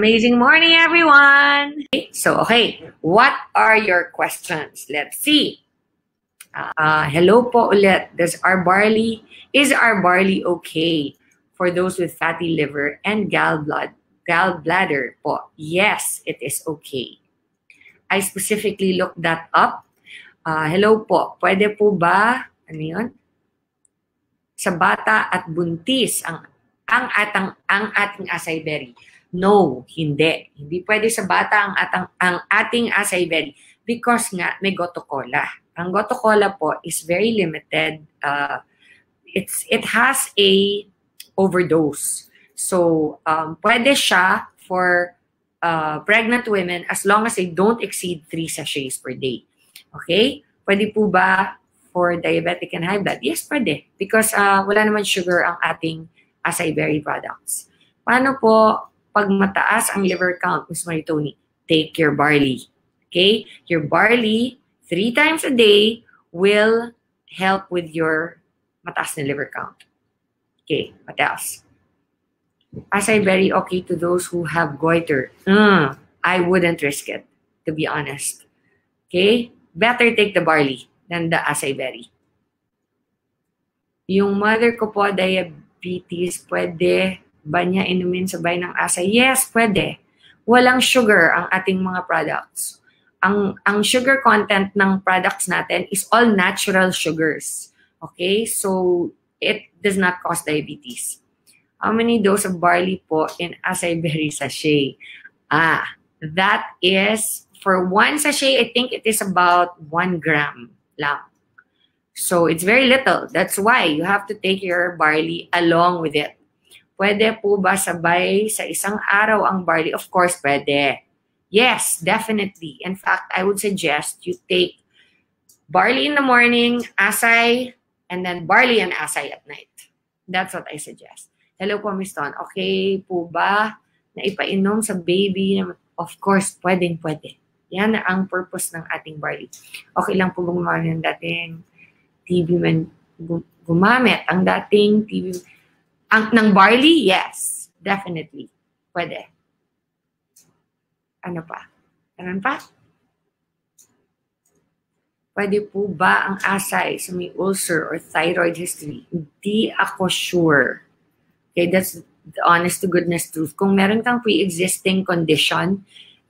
Amazing morning, everyone. Okay, what are your questions? Let's see. Hello po ulit. Is our barley okay for those with fatty liver and gallbladder po? Yes, it is okay. I specifically looked that up. Hello po. Pwede po ba, ano yun? Sa bata at buntis ang ating acai berry? No, hindi. Hindi pwede sa bata ang ating acai berry because nga may goto cola. Ang goto cola po is very limited. It has a overdose. So, pwede siya for pregnant women as long as they don't exceed 3 sachets per day. Okay? Pwede po ba for diabetic and high blood? Yes, pwede. Because wala naman sugar ang ating acai berry products. Paano po pag mataas ang liver count, Ms. Maritoni? Take your barley. Okay? Your barley 3 times a day will help with your mataas na liver count. Okay, what else? Acai berry okay to those who have goiter? I wouldn't risk it, to be honest. Okay? Better take the barley than the acai berry. Yung mother ko po, diabetes, pwede ba niya inumin sabay ng acai? Yes, pwede. Walang sugar ang ating mga products. Ang sugar content ng products natin is all natural sugars. Okay? So, it does not cause diabetes. How many doses of barley po in acai berry sachet? That is, for 1 sachet, I think it is about 1 gram lang. So, it's very little. That's why you have to take your barley along with it. Pwede po ba sabay sa isang araw ang barley? Of course, pwede. Yes, definitely. In fact, I would suggest you take barley in the morning, acai, and then barley and acai at night. That's what I suggest. Hello po, Ms. Ton. Okay po ba na ipainom sa baby? Of course, pwede. Yan ang purpose ng ating barley. Okay lang po gumamit ng dating TB gumamit ang dating TB ng barley? Yes, definitely. Pwede. Ano pa? Pwede po ba ang acai sa may ulcer or thyroid history? Hindi ako sure. Okay, that's the honest to goodness truth. Kung meron kang pre-existing condition,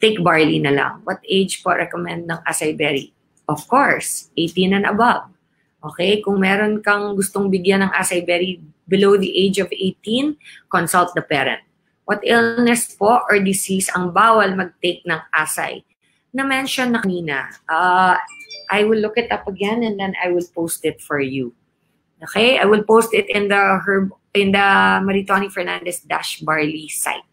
take barley na lang. What age po recommend ng acai berry? Of course, 18 and above. Okay, kung meron kang gustong bigyan ng acai berry below the age of 18, consult the parent. What illness po or disease ang bawal mag-take ng acai? Na-mention na kanina. I will look it up again and then I will post it for you. Okay? I will post it in the Maritoni Fernandez Barley site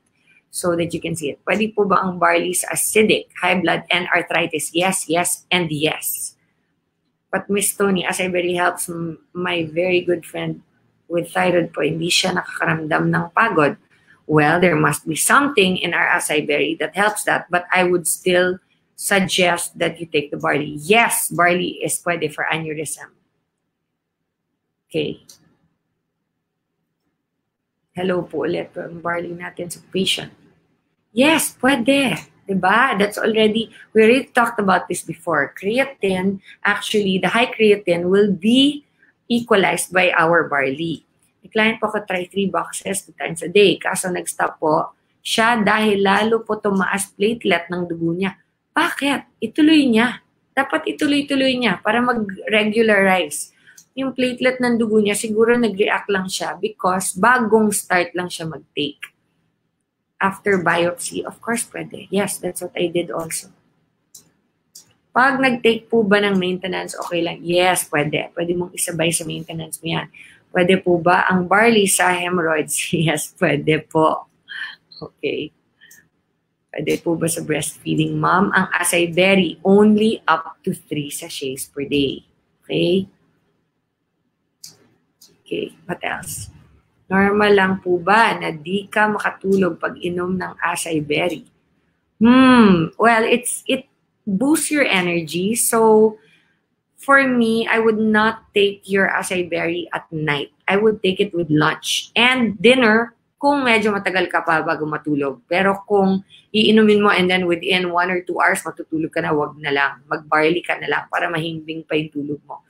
so that you can see it. Pwede po ba ang barley sa acidic, high blood, and arthritis? Yes, and yes. But Miss Tony, acai berry helps my very good friend with thyroid po. Hindi siya nakakaramdam ng pagod. Well, there must be something in our acai berry that helps that, but I would still suggest that you take the barley. Yes, barley is pwede for aneurysm. Okay. Hello po ulit. Ang barley natin sa patient. Yes, pwede. Diba? That's already, we already talked about this before. Creatine, actually, the high creatine will be equalized by our barley. The client po ko try 3 boxes 2 times a day. Kaso nag-stop po siya dahil lalo po tumaas platelet ng dugo niya. Bakit? Ituloy niya. Dapat ituloy-tuloy niya para mag-regularize. Yung platelet ng dugo niya, siguro nag-react lang siya because bagong start lang siya mag-take. After biopsy, of course, pwede. Yes, that's what I did also. Pag nag-take po ba ng maintenance, okay lang? Yes, pwede. Pwede mong isabay sa maintenance mo yan. Pwede po ba ang barley sa hemorrhoids? Yes, pwede po. Okay. Pwede po ba sa breastfeeding mom? Ang acai berry, only up to 3 sachets per day. Okay? Okay, what else? Normal lang po ba na di ka makatulog pag inom ng acai berry? Well, it boosts your energy. So, for me, I would not take your acai berry at night. I would take it with lunch and dinner kung medyo matagal ka pa bago matulog. Pero kung iinumin mo and then within 1 or 2 hours matutulog ka na, wag na lang. Mag-barley ka na lang para mahimbing pa yung tulog mo.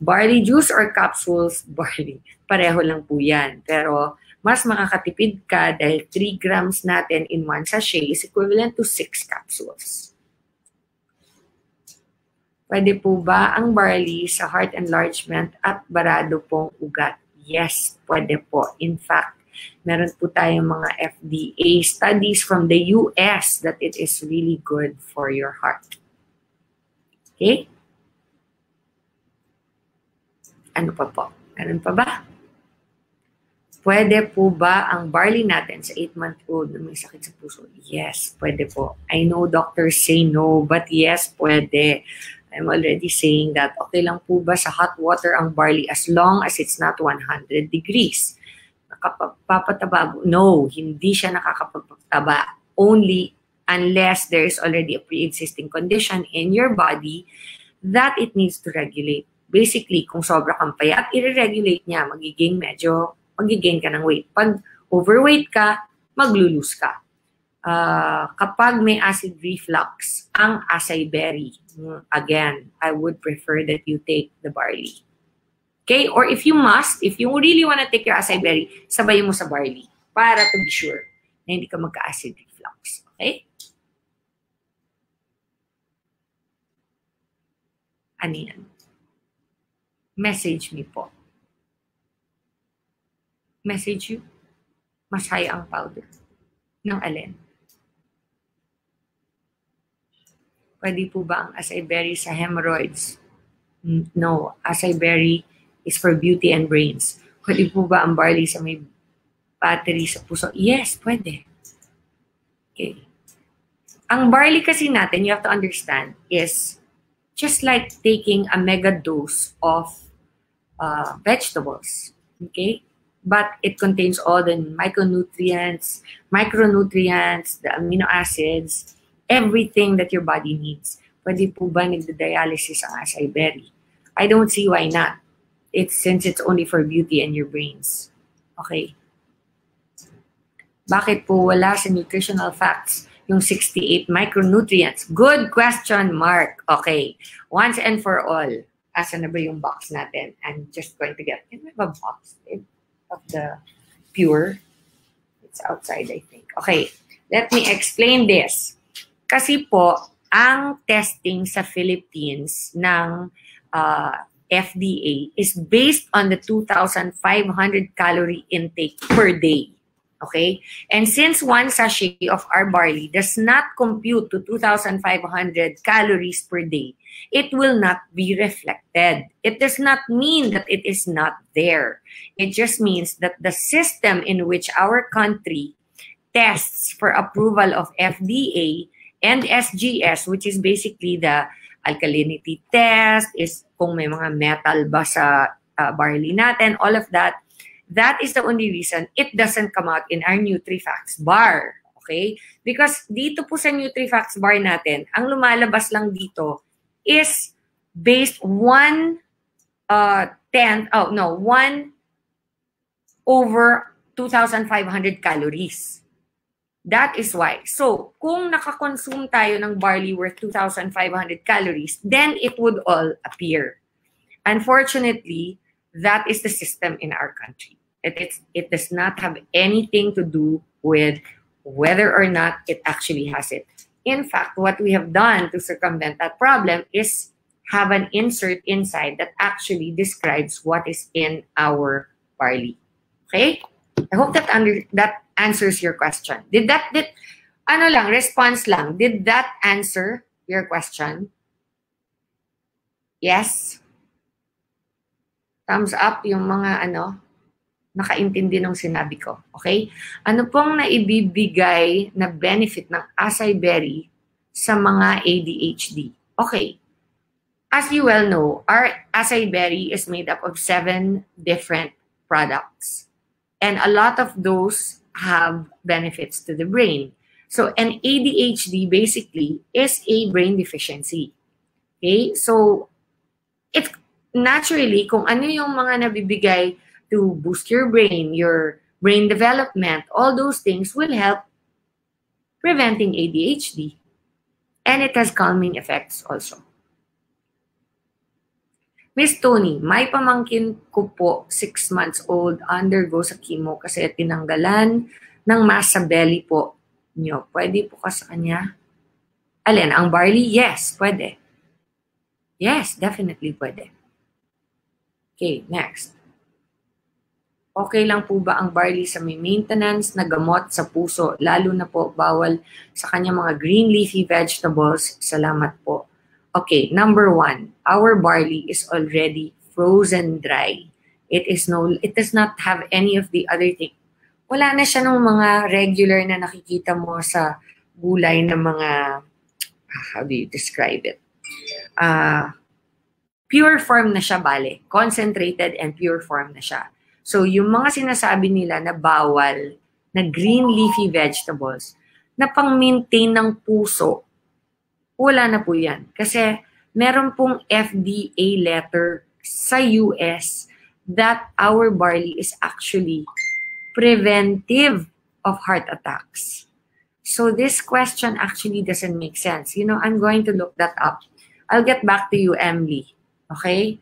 Barley juice or capsules, barley, pareho lang po yan. Pero mas makakatipid ka dahil 3 grams natin in 1 sachet is equivalent to 6 capsules. Pwede po ba ang barley sa heart enlargement at barado pong ugat? Yes, pwede po. In fact, meron po tayong mga FDA studies from the US that it is really good for your heart. Okay? Ano pa po? Meron pa ba? Pwede po ba ang barley natin sa 8-month-old na may sakit sa puso? Yes, pwede po. I know doctors say no, but yes, pwede. I'm already saying that okay lang po ba sa hot water ang barley as long as it's not 100 degrees. Nakapapataba? No, hindi siya nakakapagpataba. Only unless there is already a pre-existing condition in your body that it needs to regulate. Basically, kung sobra kang payat, i-regulate niya, magiging ka ng weight. Pag overweight ka, maglulose ka. Kapag may acid reflux, ang acai berry, again, I would prefer that you take the barley. Okay? Or if you really want to take your acai berry, sabayin mo sa barley para to be sure na hindi ka magka-acid reflux. Okay? Ano yan? Message me po. Message you? Masaya ang powder. Ng alin? Pwede po ba ang acai berry sa hemorrhoids? No. Acai berry is for beauty and brains. Pwede po ba ang barley sa may battery sa puso? Yes, pwede. Okay. Ang barley kasi natin, you have to understand, is just like taking a mega dose of vegetables. Okay? But it contains all the micronutrients, the amino acids, everything that your body needs. Pwede po ba nagda-dialysis ang acai berry? I don't see why not. Since it's only for beauty and your brains. Okay. Bakit po wala sa nutritional facts yung 68 micronutrients? Good question, Mark. Okay. Once and for all, asan na ba yung box natin? I'm just going to get, can we have a box of the pure? It's outside, I think. Okay. Let me explain this. Kasi po, ang testing sa Philippines ng FDA is based on the 2,500 calorie intake per day. Okay? And since 1 sachet of our barley does not compute to 2,500 calories per day, it will not be reflected. It does not mean that it is not there. It just means that the system in which our country tests for approval of FDA and SGS, which is basically the alkalinity test, is kung may mga metal ba sa barley natin, all of that. That is the only reason it doesn't come out in our NutriFacts bar. Okay? Because dito po sa NutriFacts bar natin, ang lumalabas lang dito is based 1 over 2,500 calories. That is why. So, kung nakakonsume tayo ng barley worth 2,500 calories, then it would all appear. Unfortunately, that is the system in our country. It does not have anything to do with whether or not it actually has it. In fact, what we have done to circumvent that problem is have an insert inside that actually describes what is in our barley. Okay? I hope that answers your question. Response lang. Did that answer your question? Yes? Thumbs up yung mga nakaintindi ng sinabi ko. Okay? Ano pong naibibigay na benefit ng acai berry sa mga ADHD? Okay. As you well know, our acai berry is made up of 7 different products. And a lot of those have benefits to the brain. So an ADHD basically is a brain deficiency. Okay? So it's naturally, kung ano yung mga nabibigay to boost your brain, your brain development, all those things will help preventing ADHD. And it has calming effects also. Miss Tony, may pamangkin ko po, 6 months old, undergo sa chemo kasi tinanggalan ng mass sa belly po niyo. Pwede po ka sa kanya? Alin, ang barley? Yes, pwede. Yes, definitely pwede. Okay, next. Okay lang po ba ang barley sa may maintenance na gamot sa puso? Lalo na po bawal sa kanya mga green leafy vegetables. Salamat po. Okay, number 1, our barley is already frozen dry. It does not have any of the other thing. Wala na siya ng mga regular na nakikita mo sa gulay na mga, how do you describe it? Pure form na siya, bale. Concentrated and pure form na siya. So, yung mga sinasabi nila na bawal, na green leafy vegetables, na pang-maintain ng puso, wala na po yan. Kasi meron pong FDA letter sa US that our barley is actually preventive of heart attacks. So this question actually doesn't make sense. You know, I'm going to look that up. I'll get back to you, Emily. Okay?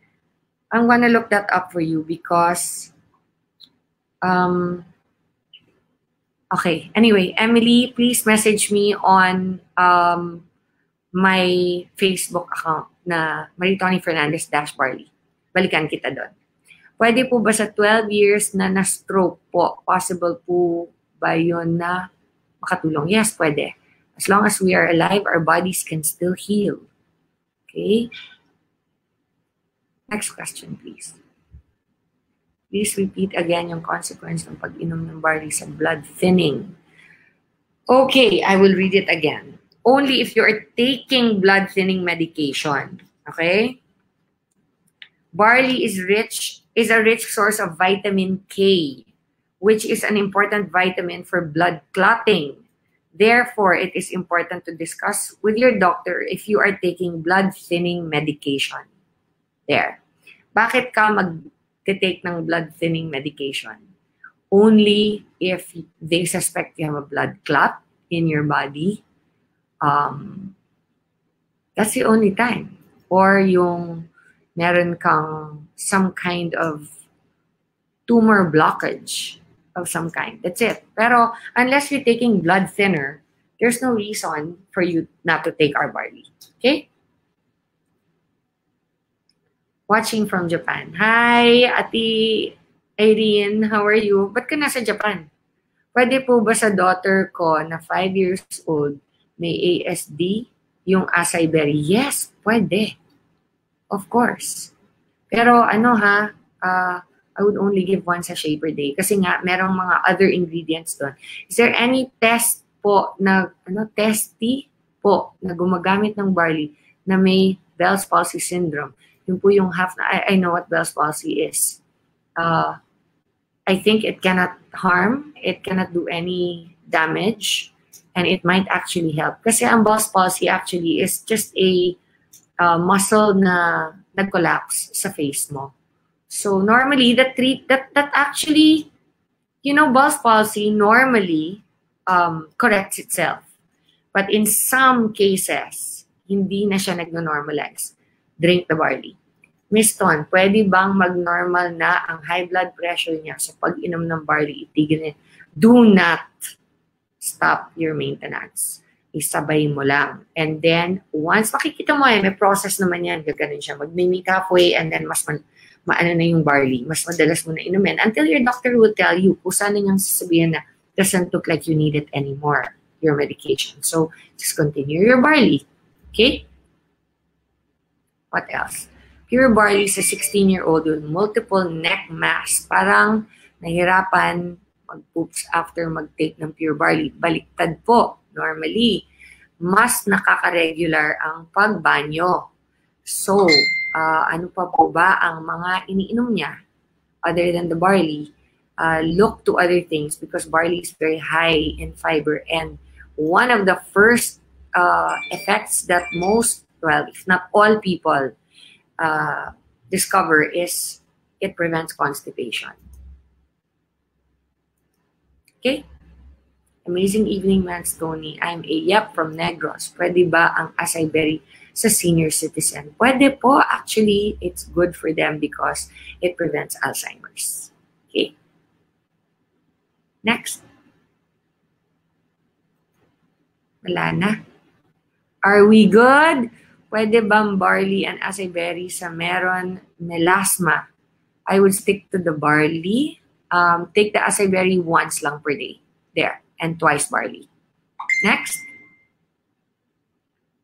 I'm gonna look that up for you because okay. Anyway, Emily, please message me on my Facebook account na Maritoni Fernandez -Barley. Balikan kita doon. Pwede po ba sa 12 years na na-stroke po? Possible po ba yun na makatulong? Yes, pwede. As long as we are alive, our bodies can still heal. Okay? Next question, please. Please repeat again yung consequence ng pag-inom ng barley sa blood thinning. Okay, I will read it again. Only if you are taking blood thinning medication. Okay? Barley is a rich source of vitamin K, which is an important vitamin for blood clotting. Therefore, it is important to discuss with your doctor if you are taking blood thinning medication. There. Bakit ka mag-take ng blood thinning medication? Only if they suspect you have a blood clot in your body. That's the only time. Or yung meron kang some kind of tumor blockage of some kind. That's it. Pero unless you're taking blood thinner, there's no reason for you not to take our barley. Okay? Watching from Japan. Hi, Ati Irene. How are you? Ba't ka nasa Japan? Pwede po ba sa daughter ko na 5 years old may ASD, yung acai berry? Yes, pwede. Of course. Pero I would only give one sachet per day kasi nga merong mga other ingredients doon. Is there any test po na testy po na gumagamit ng barley na may Bell's palsy syndrome? Yung po yung I know what Bell's palsy is. I think it cannot harm, it cannot do any damage, and it might actually help. Kasi ang Bell's palsy actually is just a muscle na nag-collapse sa face mo. So normally, that actually, Bell's palsy normally corrects itself. But in some cases, hindi na siya nag-normalize. Drink the barley. Miss Ton, pwede bang mag-normal na ang high blood pressure niya sa pag-inom ng barley? Itigil niya. Do not stop your maintenance. Isabay mo lang. And then, once makikita mo may process naman yan, gaganon siya. Mag-mimic halfway and then mas maano na yung barley. Mas madalas mo na inumin until your doctor will tell you kung saan niyang sasabihin na doesn't look like you need it anymore, your medication. So, just continue your barley. Okay? What else? Pure barley sa 16-year-old with multiple neck mass. Parang nahirapan mag-poops after mag-take ng pure barley. Baliktad po. Normally, mas nakaka-regular ang pagbanyo. So, ano pa po ba ang mga iniinom niya other than the barley? Look to other things because barley is very high in fiber. And one of the first effects that most, well, if not all people discover is it prevents constipation. Okay? Amazing evening, Mans Tony. I'm a Yep from Negros. Pwede ba ang acai berry sa senior citizen? Pwede po. Actually, it's good for them because it prevents Alzheimer's. Okay? Next. Wala na. Are we good? Pwede bang barley and acai berry sa meron melasma? I would stick to the barley. Take the acai berry once lang per day. There. And twice barley. Next.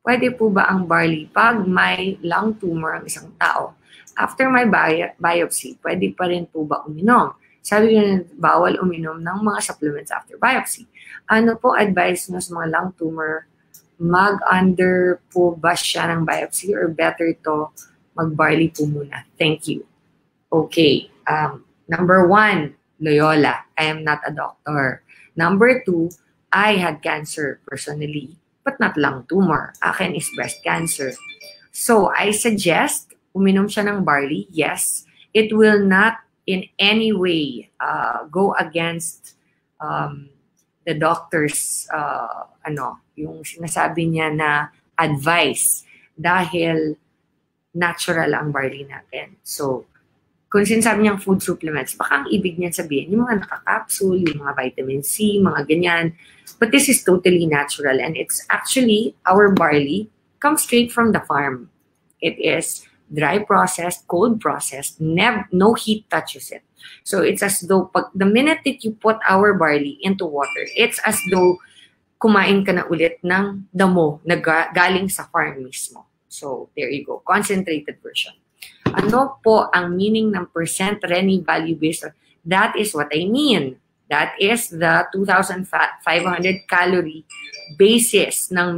Pwede po ba ang barley pag may lung tumor ang isang tao? After my biopsy, pwede pa rin po ba uminom? Sabi nyo, bawal uminom ng mga supplements after biopsy. Ano po advice nyo sa mga lung tumor? Mag-under po ba siya ng biopsy or better to mag-barley po muna? Thank you. Okay. Number 1, Loyola. I am not a doctor. Number 2, I had cancer personally, but not lung tumor. Akin is breast cancer. So, I suggest uminom siya ng barley. Yes, it will not in any way go against the doctor's yung sinasabi niya na advice dahil natural ang barley natin. So, kung sinasabi niyang food supplements, baka ang ibig niyan sabihin, yung mga nakakapsule, yung mga vitamin C, mga ganyan. But this is totally natural and it's actually, our barley comes straight from the farm. It is dry processed, cold processed, no heat touches it. So it's as though, the minute that you put our barley into water, it's as though kumain ka na ulit ng damo na galing sa farm mismo. So there you go, concentrated version. Ano po ang meaning ng percent Rennie value based? That is what I mean. That is the 2,500 calorie basis ng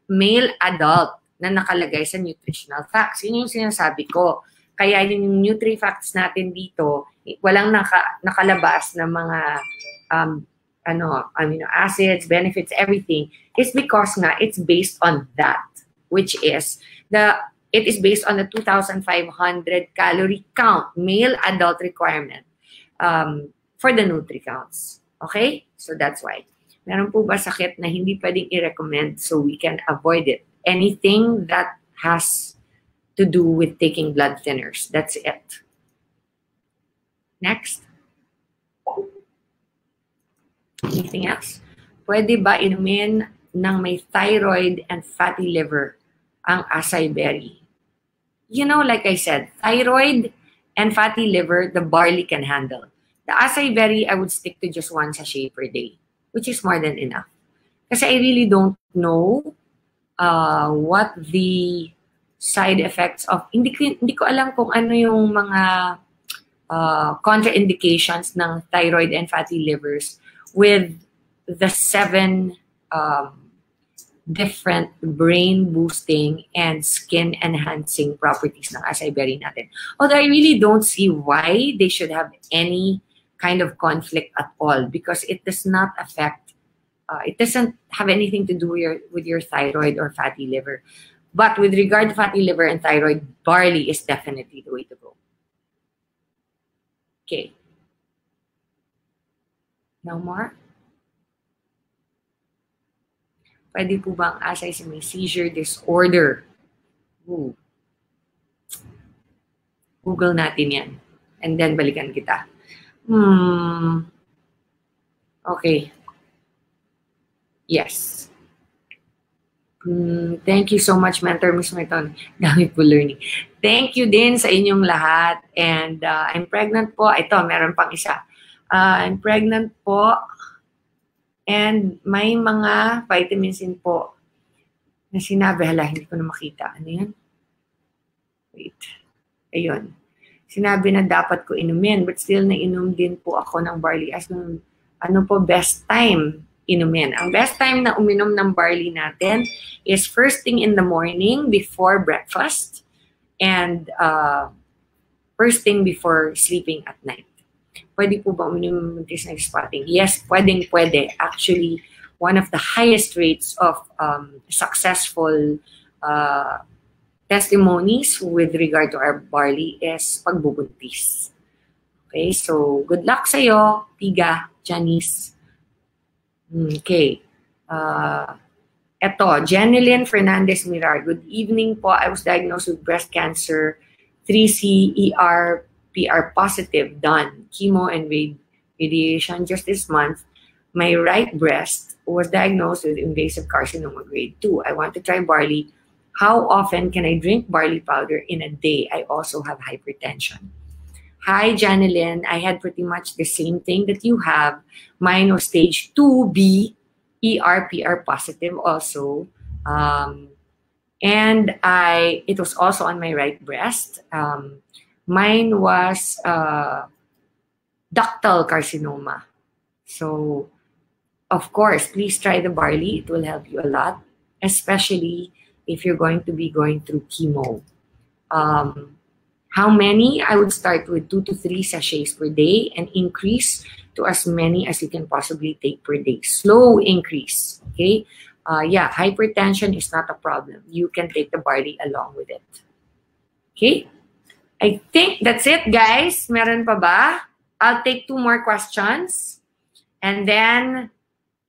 male adult na nakalagay sa nutritional facts. Yun yung sinasabi ko. Kaya yung Nutri-Facts natin dito, walang nakalabas na mga amino acids, benefits, everything. It's because nga it's based on that, which is it is based on the 2,500 calorie count, male adult requirement for the Nutri-Counts. Okay? So that's why. Meron po ba sakit na hindi pwedeng i-recommend so we can avoid it? Anything that has to do with taking blood thinners. That's it. Next. Anything else? Pwede ba inumin ng may thyroid and fatty liver ang acai berry? You know, like I said, thyroid and fatty liver, the barley can handle. The acai berry, I would stick to just 1 sachet per day, which is more than enough. Kasi I really don't know what the side effects of, hindi ko alam kung ano yung mga contraindications ng thyroid and fatty livers with the 7 different brain-boosting and skin-enhancing properties ng acai berry natin. Although I really don't see why they should have any kind of conflict at all because it does not affect, it doesn't have anything to do with your thyroid or fatty liver. But with regard to fatty liver and thyroid, barley is definitely the way to go. Okay. No more? Pwede po ba ang acai sa may seizure disorder? Ooh. Google natin yan. And then balikan kita. Okay. Yes. Thank you so much, Mentor Miss Merton. Dami po learning. Thank you din sa inyong lahat. And I'm pregnant po. Ito, meron pang isa. I'm pregnant po. And may mga vitamins din po na sinabi, hala, hindi ko na makita. Ano yan? Wait. Ayun. Sinabi na dapat ko inumin, but still nainom din po ako ng barley. As ano po best time inumin? Ang best time na uminom ng barley natin is first thing in the morning before breakfast and first thing before sleeping at night. Pwede po ba uminom ng night spotting? Yes, pwede. Actually, one of the highest rates of successful testimonies with regard to our barley is pagbubuntis. Okay, so good luck sa'yo, Tiga, Janice. Okay. Eto, Jeneline Fernandez Mirar. Good evening po. I was diagnosed with breast cancer, 3C, ER, PR positive, done. Chemo and radiation just this month. My right breast was diagnosed with invasive carcinoma grade 2. I want to try barley. How often can I drink barley powder in a day? I also have hypertension. Hi, Janeline. I had pretty much the same thing that you have. Mine was stage 2B, ER/PR positive also. And it was also on my right breast. Mine was ductal carcinoma. So, of course, please try the barley. It will help you a lot, especially if you're going to be going through chemo. How many? I would start with 2 to 3 sachets per day and increase to as many as you can possibly take per day. Slow increase, okay? Yeah, hypertension is not a problem. You can take the barley along with it. Okay? I think that's it, guys. Meron pa ba? I'll take 2 more questions and then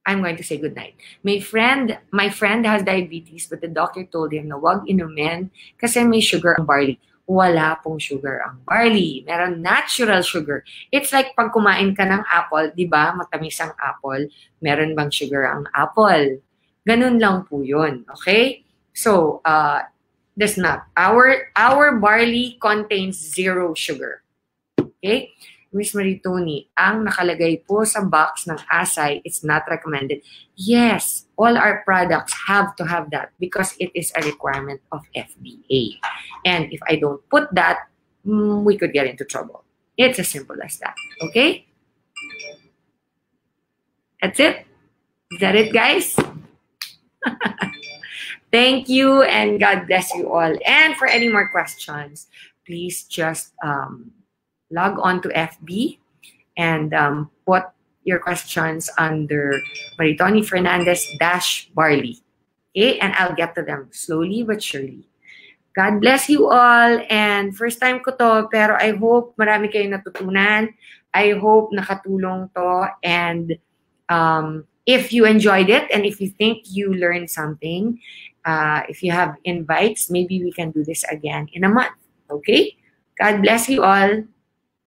I'm going to say goodnight. My friend has diabetes but the doctor told him na wag inumin kasi may sugar ang barley. Wala pong sugar ang barley. Meron natural sugar. It's like pag kumain ka ng apple, di ba? Matamis ang apple. Meron bang sugar ang apple? Ganun lang po yun. Okay? So, that's not. Our barley contains 0 sugar. Okay? Miss Maritoni, ang nakalagay po sa box ng Asay, it's not recommended. Yes, all our products have to have that because it is a requirement of FDA. And if I don't put that, we could get into trouble. It's as simple as that. Okay? That's it. Is that it, guys? Thank you and God bless you all. And for any more questions, please just log on to FB and put your questions under Maritoni Fernandez -Barley. Okay? And I'll get to them slowly but surely. God bless you all. And first time ko to, pero I hope marami kayong natutunan. I hope nakatulong to. And if you enjoyed it and if you think you learned something, if you have invites, maybe we can do this again in a month. Okay? God bless you all.